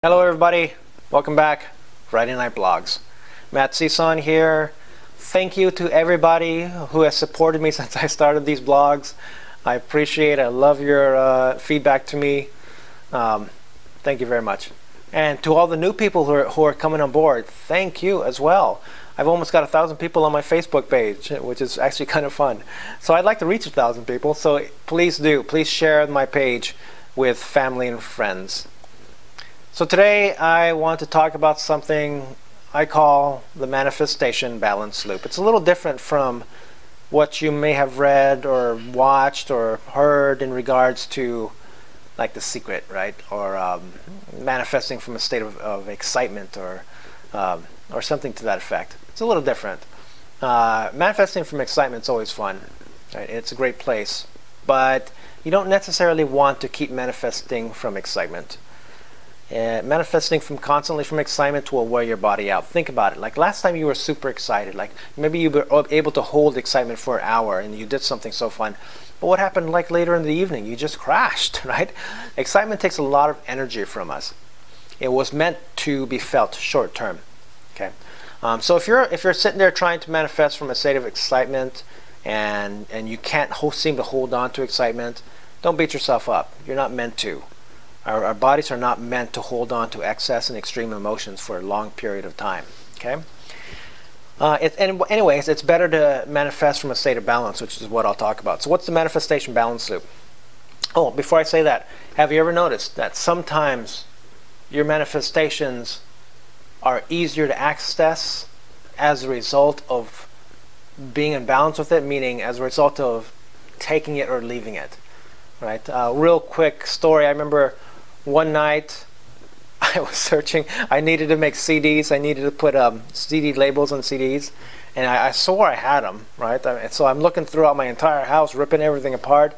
Hello everybody, welcome back, Friday Night Blogs. Matt Cison here. Thank you to everybody who has supported me since I started these blogs. I appreciate it. I love your feedback to me. Thank you very much. And to all the new people who are coming on board, thank you as well. I've almost got 1,000 people on my Facebook page, which is actually kind of fun. So I'd like to reach 1,000 people, so please share my page with family and friends. So today I want to talk about something I call the manifestation balance loop. It's a little different from what you may have read or watched or heard in regards to like The Secret, right? Or manifesting from a state of excitement or something to that effect. It's a little different. Manifesting from excitement is always fun, right? It's a great place, but you don't necessarily want to keep manifesting from excitement. Manifesting constantly from excitement will wear your body out. Think about it. Like last time you were super excited, like maybe you were able to hold excitement for an hour and you did something so fun. But what happened like later in the evening? You just crashed, right? Excitement takes a lot of energy from us. It was meant to be felt short term. Okay. So if you're sitting there trying to manifest from a state of excitement and you can't seem to hold on to excitement, don't beat yourself up. You're not meant to. Our bodies are not meant to hold on to excess and extreme emotions for a long period of time. Okay. Anyways, it's better to manifest from a state of balance, which is what I'll talk about. So what's the manifestation balance loop? Oh, before I say that, have you ever noticed that sometimes your manifestations are easier to access as a result of being in balance with it, meaning as a result of taking it or leaving it, right? Real quick story. I remember one night I was searching. I needed to make CDs. I needed to put CD labels on CDs, and I swore I had them, right? And so I'm looking throughout my entire house, ripping everything apart,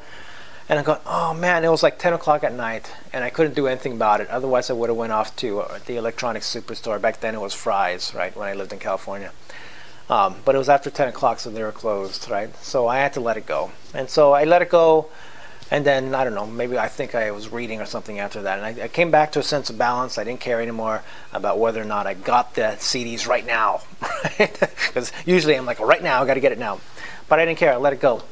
and I'm going, oh man, it was like 10 o'clock at night, and I couldn't do anything about it. Otherwise, I would have went off to the electronics superstore. Back then, it was Fry's, right, when I lived in California. But it was after 10 o'clock, so they were closed, right? So I had to let it go. And so I let it go, and then, I don't know, maybe I think I was reading or something after that. And I came back to a sense of balance. I didn't care anymore about whether or not I got the CDs right now, right? Because usually I'm like, right now, I got to get it now. But I didn't care. I let it go.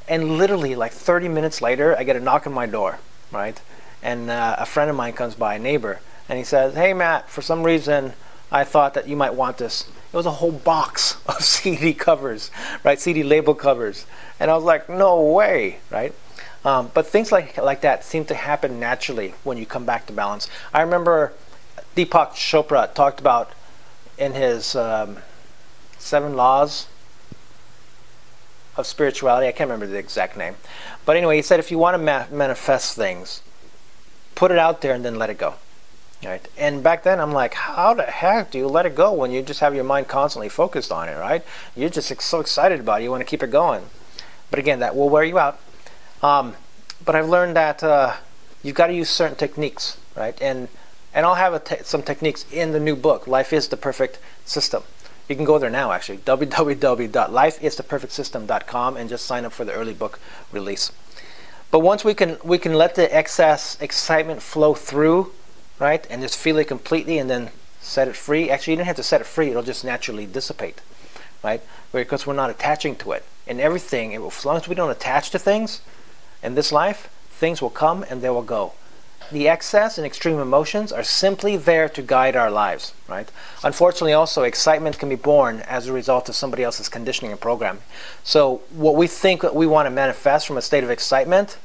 And literally, like 30 minutes later, I get a knock on my door, right? And a friend of mine comes by, a neighbor, and he says, hey, Matt, for some reason, I thought that you might want this. It was a whole box of CD covers, right? CD label covers. And I was like, no way, right? But things like that seem to happen naturally when you come back to balance. I remember Deepak Chopra talked about in his 7 Laws of Spirituality. I can't remember the exact name. But anyway, he said if you want to manifest things, put it out there and then let it go. Right? And back then I'm like, how the heck do you let it go when you just have your mind constantly focused on it, right? You're just so excited about it, you want to keep it going. But again, that will wear you out. But I've learned that you've got to use certain techniques, right? And I'll have some techniques in the new book, Life is the Perfect System. You can go there now, actually, www.lifeistheperfectsystem.com, and just sign up for the early book release. But once we can let the excess excitement flow through, right, and just feel it completely and then set it free. Actually, you don't have to set it free. It'll just naturally dissipate, right? Because we're not attaching to it. And everything, as long as we don't attach to things in this life, things will come and they will go. The excess and extreme emotions are simply there to guide our lives, right? Unfortunately, also, excitement can be born as a result of somebody else's conditioning and programming. So what we think that we want to manifest from a state of excitement,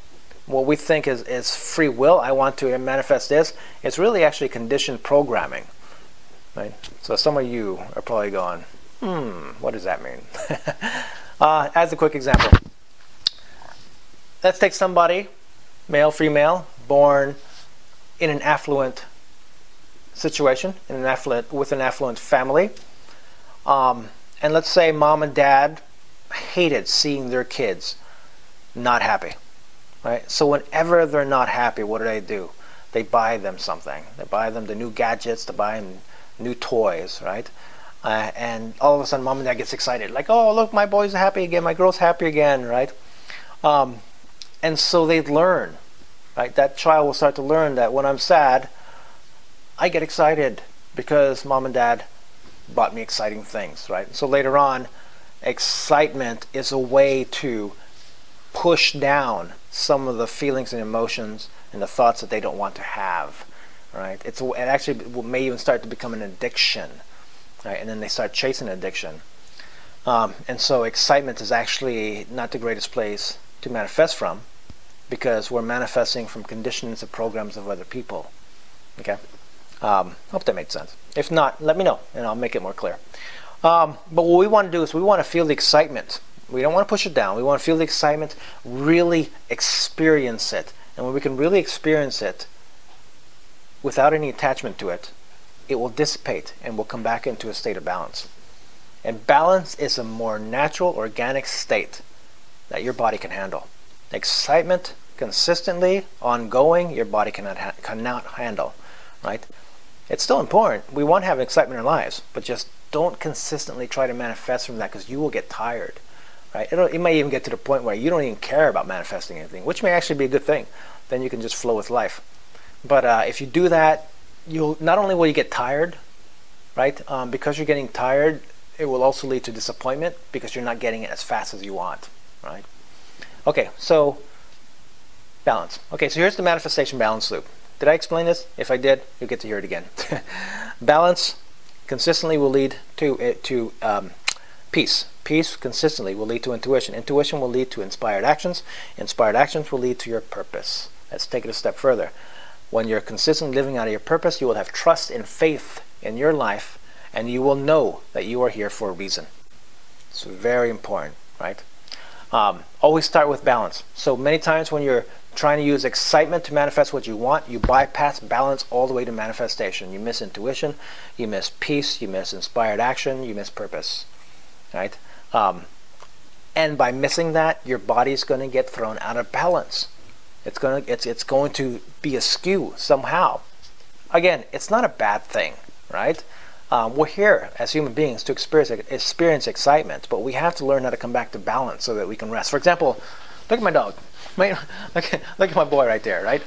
what we think is free will, I want to manifest this, it's really actually conditioned programming, right? So some of you are probably going, what does that mean? As a quick example, let's take somebody, male, female, born in an affluent situation, with an affluent family, and let's say mom and dad hated seeing their kids not happy. Right? So whenever they're not happy, what do? They buy them something. They buy them the new gadgets, they buy them new toys, right? And all of a sudden, mom and dad gets excited. Like, oh, look, my boy's happy again, my girl's happy again, right? And so they learn, right? That child will start to learn that when I'm sad, I get excited because mom and dad bought me exciting things, right? So later on, excitement is a way to push down some of the feelings and emotions and the thoughts that they don't want to have, right? It actually may even start to become an addiction, right? And then they start chasing addiction. And so excitement is actually not the greatest place to manifest from, because we're manifesting from conditions and programs of other people. Okay? Hope that made sense. If not, let me know and I'll make it more clear. But what we want to do is we want to feel the excitement. We don't want to push it down. We want to feel the excitement, really experience it. And when we can really experience it without any attachment to it, it will dissipate and we'll come back into a state of balance. And balance is a more natural, organic state that your body can handle. Excitement, consistently, ongoing, your body cannot handle, right? It's still important. We want to have excitement in our lives, but just don't consistently try to manifest from that, because you will get tired, right? It may even get to the point where you don't even care about manifesting anything, which may actually be a good thing. Then you can just flow with life. But if you do that, you'll not only will you get tired, right? Because you're getting tired, it will also lead to disappointment because you're not getting it as fast as you want, right? Okay, so balance. Okay, so here's the manifestation balance loop. Did I explain this? If I did, you'll get to hear it again. Balance consistently will lead to peace. Peace consistently will lead to intuition. Intuition will lead to inspired actions. Inspired actions will lead to your purpose. Let's take it a step further. When you're consistently living out of your purpose, you will have trust and faith in your life, and you will know that you are here for a reason. It's very important, right? Always start with balance. So many times when you're trying to use excitement to manifest what you want, you bypass balance all the way to manifestation. You miss intuition, you miss peace, you miss inspired action, you miss purpose, right? And by missing that, your body's going to get thrown out of balance. It's going to be askew somehow. Again, it's not a bad thing, right? We're here as human beings to experience excitement, but we have to learn how to come back to balance so that we can rest. For example, look at my dog. Look at my boy right there, right?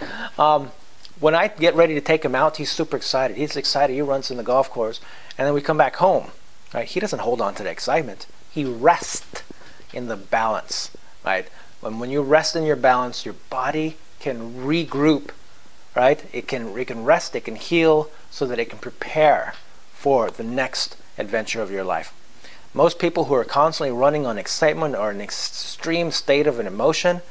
When I get ready to take him out, he's super excited. He's excited. He runs in the golf course, and then we come back home, right? He doesn't hold on to the excitement. He rests in the balance, right? When you rest in your balance, your body can regroup, right? It can rest, it can heal, so that it can prepare for the next adventure of your life. Most people who are constantly running on excitement or an extreme state of an emotion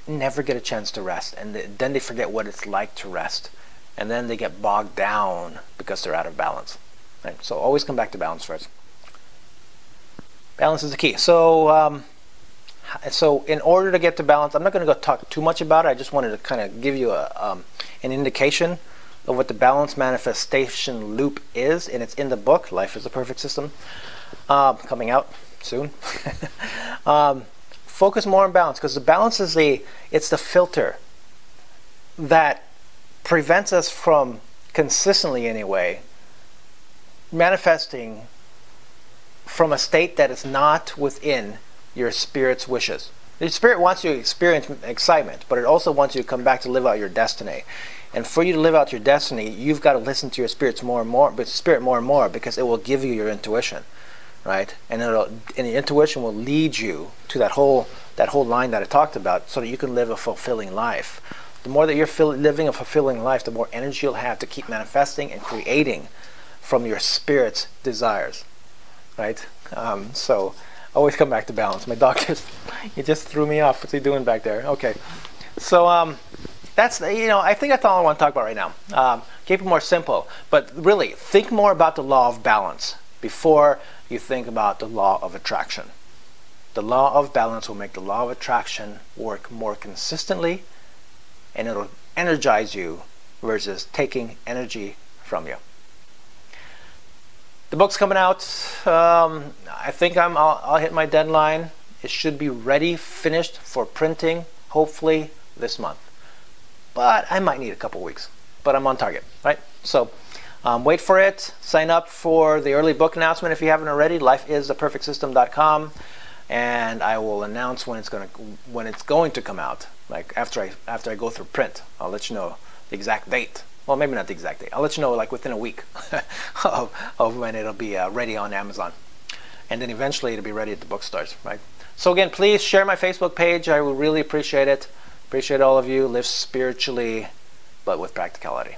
never get a chance to rest, and then they forget what it's like to rest, and then they get bogged down because they're out of balance, right? So always come back to balance first. Balance is the key. So in order to get to balance, I'm not going to go talk too much about it. I just wanted to kind of give you an indication of what the balance manifestation loop is, and it's in the book, Life is a Perfect System, coming out soon. Focus more on balance, because the balance is it's the filter that prevents us from consistently, anyway, manifesting from a state that is not within your spirit's wishes. The spirit wants you to experience excitement, but it also wants you to come back to live out your destiny. And for you to live out your destiny, you've got to listen to your spirit more and more, because it will give you your intuition, right? And the intuition will lead you to that whole line that I talked about, so that you can live a fulfilling life. The more that you're living a fulfilling life, the more energy you'll have to keep manifesting and creating from your spirit's desires, right? So always come back to balance. My dog just threw me off. What's he doing back there? Okay, so that's, I think that's all I want to talk about right now. Keep it more simple, but really think more about the law of balance before you think about the law of attraction. The law of balance will make the law of attraction work more consistently, and it'll energize you versus taking energy from you. The book's coming out. I think I'll hit my deadline. It should be ready, finished for printing, hopefully this month. But I might need a couple weeks. But I'm on target, right? So wait for it. Sign up for the early book announcement if you haven't already. lifeistheperfectsystem.com, and I will announce when it's going to come out. Like after I go through print, I'll let you know the exact date Well, maybe not the exact date. I'll let you know like within a week of when it'll be ready on Amazon. And then eventually it'll be ready at the bookstores, right? So again, please share my Facebook page. I would really appreciate it. Appreciate all of you. Live spiritually, but with practicality.